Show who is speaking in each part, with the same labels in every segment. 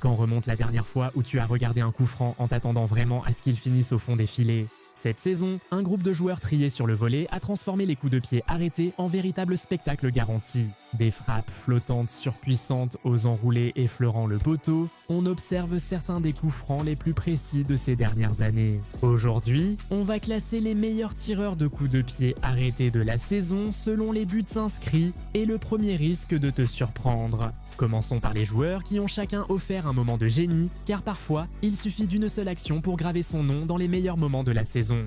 Speaker 1: quand remonte la dernière fois où tu as regardé un coup franc en t'attendant vraiment à ce qu'il finisse au fond des filets? Cette saison, un groupe de joueurs triés sur le volet a transformé les coups de pied arrêtés en véritable spectacle garanti. Des frappes flottantes surpuissantes aux enroulés effleurant le poteau, on observe certains des coups francs les plus précis de ces dernières années. Aujourd'hui, on va classer les meilleurs tireurs de coups de pied arrêtés de la saison selon les buts inscrits et le premier risque de te surprendre. Commençons par les joueurs qui ont chacun offert un moment de génie, car parfois, il suffit d'une seule action pour graver son nom dans les meilleurs moments de la saison.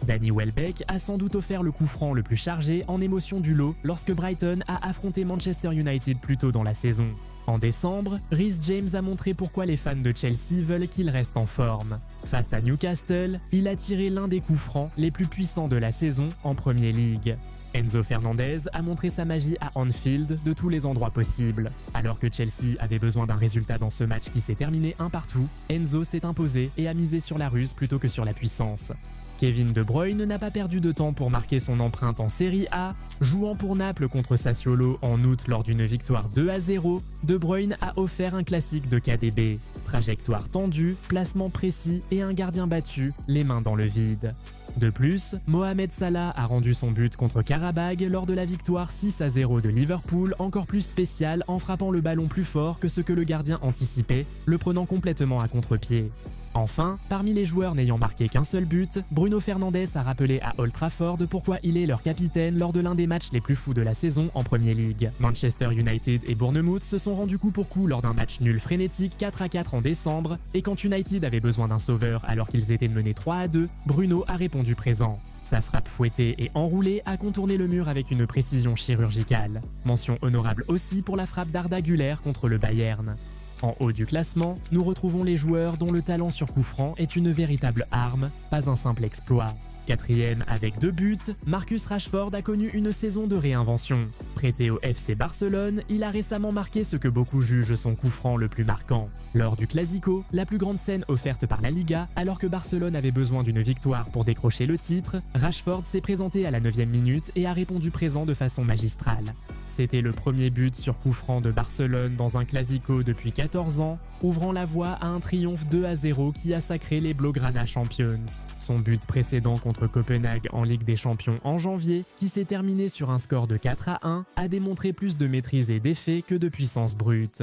Speaker 1: Danny Welbeck a sans doute offert le coup franc le plus chargé en émotion du lot lorsque Brighton a affronté Manchester United plus tôt dans la saison. En décembre, Reece James a montré pourquoi les fans de Chelsea veulent qu'il reste en forme. Face à Newcastle, il a tiré l'un des coups francs les plus puissants de la saison en Premier League. Enzo Fernandez a montré sa magie à Anfield de tous les endroits possibles. Alors que Chelsea avait besoin d'un résultat dans ce match qui s'est terminé 1-1, Enzo s'est imposé et a misé sur la ruse plutôt que sur la puissance. Kevin De Bruyne n'a pas perdu de temps pour marquer son empreinte en Serie A. Jouant pour Naples contre Sassuolo en août lors d'une victoire 2-0, De Bruyne a offert un classique de KDB. Trajectoire tendue, placement précis et un gardien battu, les mains dans le vide. De plus, Mohamed Salah a rendu son but contre Qarabag lors de la victoire 6-0 de Liverpool encore plus spécial en frappant le ballon plus fort que ce que le gardien anticipait, le prenant complètement à contre-pied. Enfin, parmi les joueurs n'ayant marqué qu'un seul but, Bruno Fernandes a rappelé à Old Trafford pourquoi il est leur capitaine lors de l'un des matchs les plus fous de la saison en Premier League. Manchester United et Bournemouth se sont rendus coup pour coup lors d'un match nul frénétique 4-4 en décembre, et quand United avait besoin d'un sauveur alors qu'ils étaient menés 3-2, Bruno a répondu présent. Sa frappe fouettée et enroulée a contourné le mur avec une précision chirurgicale. Mention honorable aussi pour la frappe d'Arda Güler contre le Bayern. En haut du classement, nous retrouvons les joueurs dont le talent sur coup franc est une véritable arme, pas un simple exploit. Quatrième avec 2 buts, Marcus Rashford a connu une saison de réinvention. Prêté au FC Barcelone, il a récemment marqué ce que beaucoup jugent son coup franc le plus marquant. Lors du Clasico, la plus grande scène offerte par la Liga, alors que Barcelone avait besoin d'une victoire pour décrocher le titre, Rashford s'est présenté à la 9e minute et a répondu présent de façon magistrale. C'était le premier but sur coup franc de Barcelone dans un Clasico depuis 14 ans, ouvrant la voie à un triomphe 2-0 qui a sacré les Blaugrana Champions. Son but précédent contre Copenhague en Ligue des Champions en janvier, qui s'est terminé sur un score de 4-1, a démontré plus de maîtrise et d'effet que de puissance brute.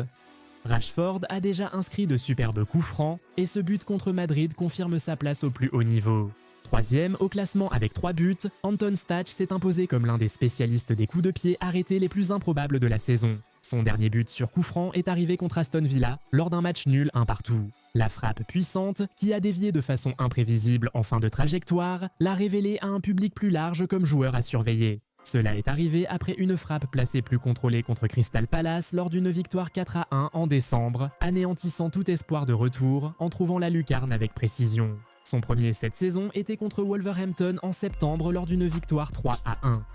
Speaker 1: Rashford a déjà inscrit de superbes coups francs, et ce but contre Madrid confirme sa place au plus haut niveau. Troisième au classement avec 3 buts, Anton Stach s'est imposé comme l'un des spécialistes des coups de pied arrêtés les plus improbables de la saison. Son dernier but sur coup franc est arrivé contre Aston Villa lors d'un match nul 1-1. La frappe puissante, qui a dévié de façon imprévisible en fin de trajectoire, l'a révélé à un public plus large comme joueur à surveiller. Cela est arrivé après une frappe placée plus contrôlée contre Crystal Palace lors d'une victoire 4-1 en décembre, anéantissant tout espoir de retour en trouvant la lucarne avec précision. Son premier cette saison était contre Wolverhampton en septembre lors d'une victoire 3-1.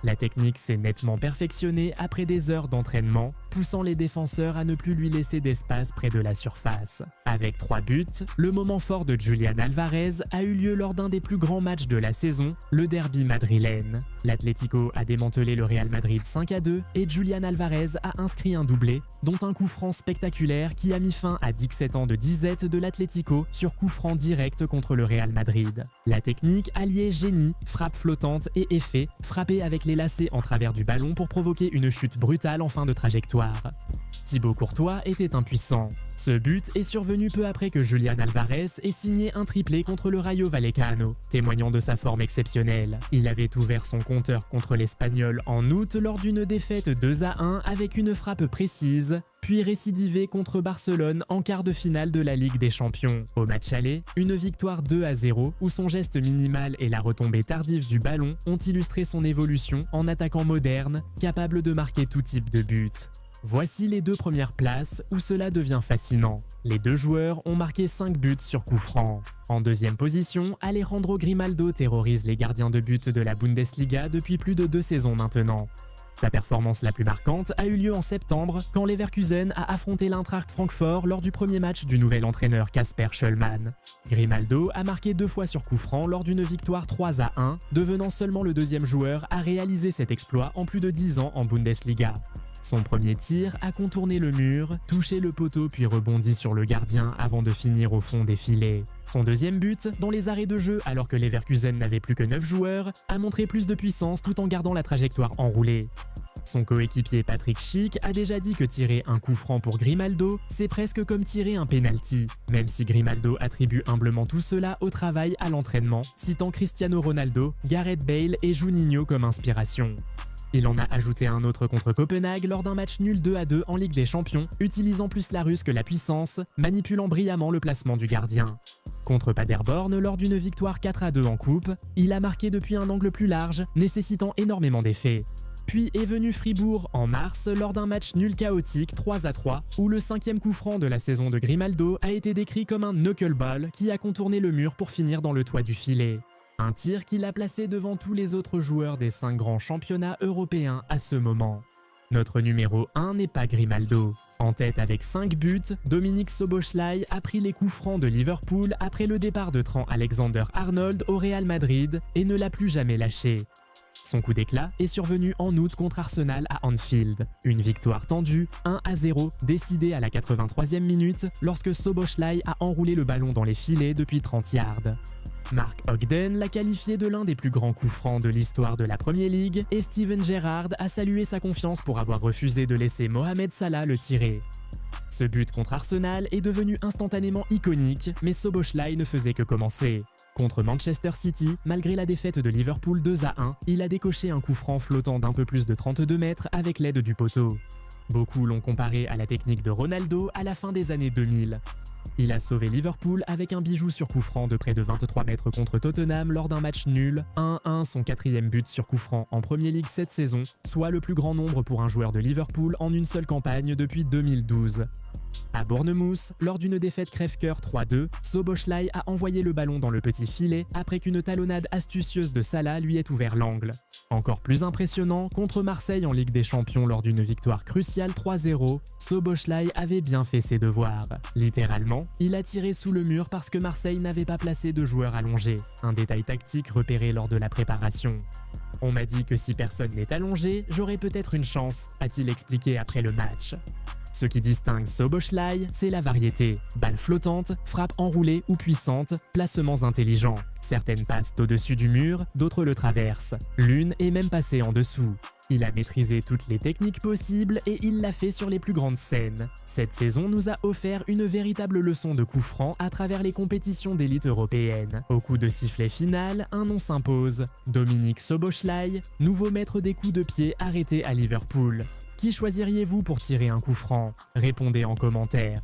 Speaker 1: La technique s'est nettement perfectionnée après des heures d'entraînement, poussant les défenseurs à ne plus lui laisser d'espace près de la surface. Avec 3 buts, le moment fort de Julian Alvarez a eu lieu lors d'un des plus grands matchs de la saison, le derby madrilène. L'Atlético a démantelé le Real Madrid 5-2 et Julian Alvarez a inscrit un doublé, dont un coup franc spectaculaire qui a mis fin à 17 ans de disette de l'Atlético sur coup franc direct contre le Real Madrid. La technique alliait génie, frappe flottante et effet, frappé avec les lacets en travers du ballon pour provoquer une chute brutale en fin de trajectoire. Thibaut Courtois était impuissant. Ce but est survenu peu après que Julian Alvarez ait signé un triplé contre le Rayo Vallecano, témoignant de sa forme exceptionnelle. Il avait ouvert son compteur contre l'Espagnol en août lors d'une défaite 2-1 avec une frappe précise, puis récidivé contre Barcelone en quart de finale de la Ligue des Champions. Au match aller, une victoire 2-0 où son geste minimal et la retombée tardive du ballon ont illustré son évolution en attaquant moderne, capable de marquer tout type de but. Voici les 2 premières places où cela devient fascinant. Les 2 joueurs ont marqué 5 buts sur coup franc. En deuxième position, Alejandro Grimaldo terrorise les gardiens de but de la Bundesliga depuis plus de 2 saisons maintenant. Sa performance la plus marquante a eu lieu en septembre quand Leverkusen a affronté l'Eintracht Francfort lors du premier match du nouvel entraîneur Kasper Schöllmann. Grimaldo a marqué 2 fois sur coup franc lors d'une victoire 3-1, devenant seulement le 2e joueur à réaliser cet exploit en plus de 10 ans en Bundesliga. Son premier tir a contourné le mur, touché le poteau puis rebondi sur le gardien avant de finir au fond des filets. Son deuxième but, dans les arrêts de jeu alors que Leverkusen n'avait plus que 9 joueurs, a montré plus de puissance tout en gardant la trajectoire enroulée. Son coéquipier Patrick Schick a déjà dit que tirer un coup franc pour Grimaldo, c'est presque comme tirer un penalty, même si Grimaldo attribue humblement tout cela au travail à l'entraînement, citant Cristiano Ronaldo, Gareth Bale et Juninho comme inspiration. Il en a ajouté un autre contre Copenhague lors d'un match nul 2-2 en Ligue des Champions, utilisant plus la ruse que la puissance, manipulant brillamment le placement du gardien. Contre Paderborn, lors d'une victoire 4-2 en coupe, il a marqué depuis un angle plus large, nécessitant énormément d'effets. Puis est venu Fribourg en mars lors d'un match nul chaotique 3-3 où le 5e coup franc de la saison de Grimaldo a été décrit comme un knuckleball qui a contourné le mur pour finir dans le toit du filet. Un tir qui l'a placé devant tous les autres joueurs des 5 grands championnats européens à ce moment. Notre numéro 1 n'est pas Grimaldo. En tête avec 5 buts, Dominik Szoboszlai a pris les coups francs de Liverpool après le départ de Trent Alexander-Arnold au Real Madrid et ne l'a plus jamais lâché. Son coup d'éclat est survenu en août contre Arsenal à Anfield. Une victoire tendue, 1-0, décidée à la 83e minute lorsque Szoboszlai a enroulé le ballon dans les filets depuis 30 yards. Mark Ogden l'a qualifié de l'un des plus grands coups francs de l'histoire de la Premier League et Steven Gerrard a salué sa confiance pour avoir refusé de laisser Mohamed Salah le tirer. Ce but contre Arsenal est devenu instantanément iconique, mais Szoboszlai ne faisait que commencer. Contre Manchester City, malgré la défaite de Liverpool 2-1, il a décoché un coup franc flottant d'un peu plus de 32 mètres avec l'aide du poteau. Beaucoup l'ont comparé à la technique de Ronaldo à la fin des années 2000. Il a sauvé Liverpool avec un bijou sur coup franc de près de 23 mètres contre Tottenham lors d'un match nul, 1-1, son 4e but sur coup franc en Premier League cette saison, soit le plus grand nombre pour un joueur de Liverpool en une seule campagne depuis 2012. À Bournemouth, lors d'une défaite crève-cœur 3-2, Szoboszlai a envoyé le ballon dans le petit filet après qu'une talonnade astucieuse de Salah lui ait ouvert l'angle. Encore plus impressionnant, contre Marseille en Ligue des Champions lors d'une victoire cruciale 3-0, Szoboszlai avait bien fait ses devoirs. Littéralement, il a tiré sous le mur parce que Marseille n'avait pas placé de joueur allongé, un détail tactique repéré lors de la préparation. On m'a dit que si personne n'est allongé, j'aurais peut-être une chance, a-t-il expliqué après le match. Ce qui distingue Szoboszlai, c'est la variété. Balle flottante, frappe enroulée ou puissante, placements intelligents. Certaines passent au-dessus du mur, d'autres le traversent. L'une est même passée en dessous. Il a maîtrisé toutes les techniques possibles et il l'a fait sur les plus grandes scènes. Cette saison nous a offert une véritable leçon de coup franc à travers les compétitions d'élite européenne. Au coup de sifflet final, un nom s'impose. Dominik Szoboszlai, nouveau maître des coups de pied arrêté à Liverpool. Qui choisiriez-vous pour tirer un coup franc? Répondez en commentaire.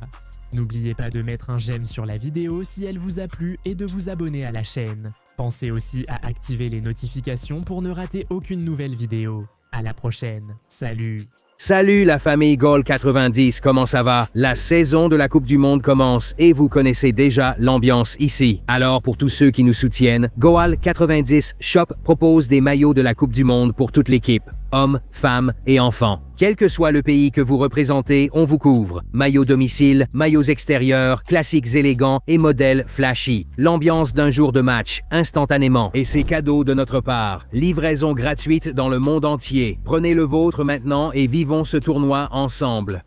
Speaker 1: N'oubliez pas de mettre un j'aime sur la vidéo si elle vous a plu et de vous abonner à la chaîne. Pensez aussi à activer les notifications pour ne rater aucune nouvelle vidéo. À la prochaine. Salut!
Speaker 2: Salut la famille Goal 90, comment ça va? La saison de la Coupe du Monde commence et vous connaissez déjà l'ambiance ici. Alors pour tous ceux qui nous soutiennent, Goal 90 Shop propose des maillots de la Coupe du Monde pour toute l'équipe, hommes, femmes et enfants. Quel que soit le pays que vous représentez, on vous couvre. Maillots domicile, maillots extérieurs, classiques élégants et modèles flashy. L'ambiance d'un jour de match, instantanément. Et c'est cadeau de notre part. Livraison gratuite dans le monde entier. Prenez le vôtre maintenant et vivons ce tournoi ensemble.